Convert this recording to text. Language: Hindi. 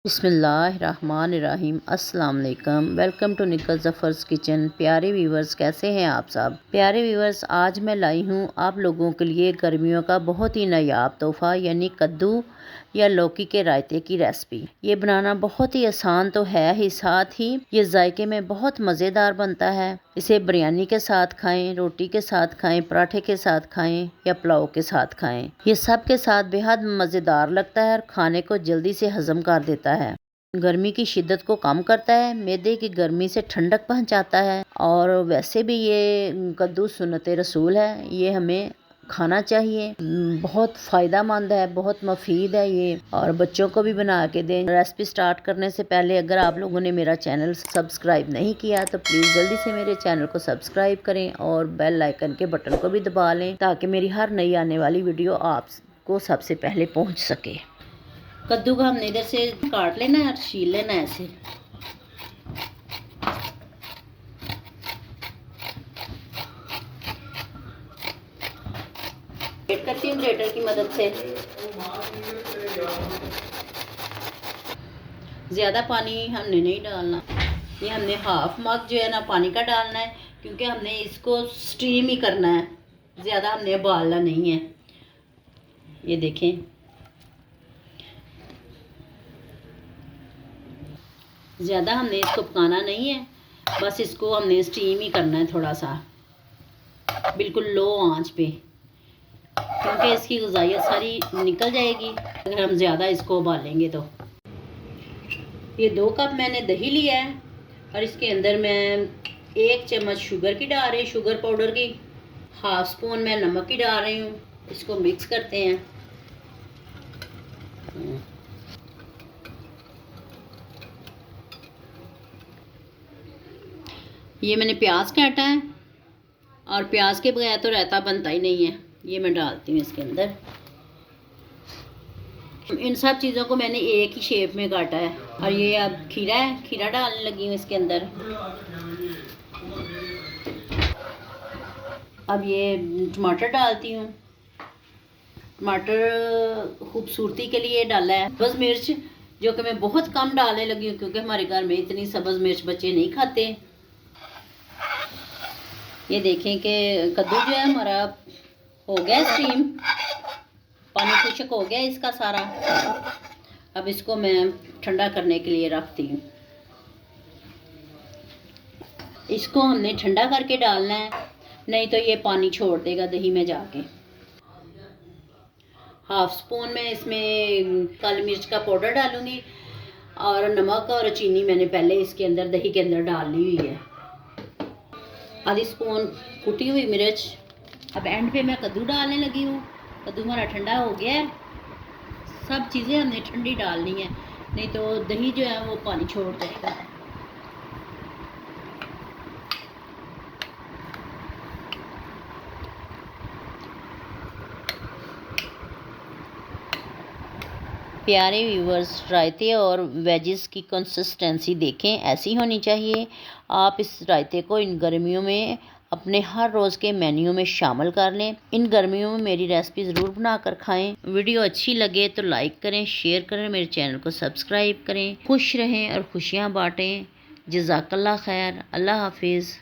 बिस्मिल्लाहिर्रहमानिर्रहीम। अस्सलाम वालेकुम। वेलकम टू निकल ज़फ़र्स किचन। प्यारे व्यूवर्स, कैसे हैं आप सब? प्यारे व्यूवर्स, आज मैं लाई हूँ आप लोगों के लिए गर्मियों का बहुत ही नायाब तोहफ़ा यानी कद्दू या लौकी के रायते की रेसिपी। ये बनाना बहुत ही आसान तो है ही, साथ ही ये जायके में बहुत मज़ेदार बनता है। इसे बिरयानी के साथ खाएं, रोटी के साथ खाएं, पराठे के साथ खाएं या पुलाव के साथ खाएं। ये सब के साथ बेहद मज़ेदार लगता है और खाने को जल्दी से हज़म कर देता है। गर्मी की शिद्दत को कम करता है, मैदे की गर्मी से ठंडक पहुंचाता है और वैसे भी ये कद्दू सुन्नत रसूल है, ये हमें खाना चाहिए। बहुत फ़ायदेमंद है, बहुत मुफीद है ये, और बच्चों को भी बना के दें। रेसिपी स्टार्ट करने से पहले अगर आप लोगों ने मेरा चैनल सब्सक्राइब नहीं किया तो प्लीज़ जल्दी से मेरे चैनल को सब्सक्राइब करें और बेल आइकन के बटन को भी दबा लें ताकि मेरी हर नई आने वाली वीडियो आपको सबसे पहले पहुँच सके। कद्दू को हमने इधर से काट लेना है और छील लेना है ऐसे। ग्रेट करती हूँ ग्रेटर की मदद से। ज़्यादा पानी हमने नहीं डालना, ये हमने हाफ मग जो है ना पानी का डालना है, क्योंकि हमने इसको स्टीम ही करना है, ज़्यादा हमने उबालना नहीं है। ये देखें, ज़्यादा हमने इसको पकाना नहीं है, बस इसको हमने स्टीम ही करना है थोड़ा सा, बिल्कुल लो आंच पे, क्योंकि इसकी ग़िज़ाइयत सारी निकल जाएगी अगर हम ज़्यादा इसको उबालेंगे तो। ये 2 कप मैंने दही लिया है और इसके अंदर मैं 1 चम्मच शुगर की डाल रही हूँ, शुगर पाउडर की। हाफ स्पून मैं नमक की डाल रही हूँ। इसको मिक्स करते हैं। ये मैंने प्याज काटा है और प्याज के बगैर तो रायता बनता ही नहीं है। ये मैं डालती हूँ इसके अंदर। इन सब चीज़ों को मैंने एक ही शेप में काटा है। और ये अब खीरा है, खीरा डालने लगी हूँ इसके अंदर। अब ये टमाटर डालती हूँ। टमाटर खूबसूरती के लिए डाला है। सब्ज़ मिर्च जो कि मैं बहुत कम डालने लगी हूँ, क्योंकि हमारे घर में इतनी सब्ज़ मिर्च बच्चे नहीं खाते। ये देखें कि कद्दू जो है हमारा हो गया स्टीम, पानी खुश्क हो गया इसका सारा। अब इसको मैं ठंडा करने के लिए रखती हूँ। इसको हमने ठंडा करके डालना है, नहीं तो ये पानी छोड़ देगा दही में जाके। हाफ स्पून में इसमें काली मिर्च का पाउडर डालूंगी और नमक और चीनी मैंने पहले इसके अंदर दही के अंदर डाल ली हुई है। आधी स्पून कुटी हुई मिर्च। अब एंड पे मैं कद्दू डालने लगी हूँ। कद्दू हमारा ठंडा हो गया है। सब चीज़ें हमने ठंडी डालनी है, नहीं तो दही जो है वो पानी छोड़ जाएगा। प्यारे व्यूवर्स, रायते और वेजिस की कंसिस्टेंसी देखें, ऐसी होनी चाहिए। आप इस रायते को इन गर्मियों में अपने हर रोज़ के मेन्यू में शामिल कर लें। इन गर्मियों में मेरी रेसिपी ज़रूर बना कर खाएँ। वीडियो अच्छी लगे तो लाइक करें, शेयर करें, मेरे चैनल को सब्सक्राइब करें। खुश रहें और खुशियाँ बाँटें। जज़ाकल्लाह खैर। अल्लाह हाफिज़।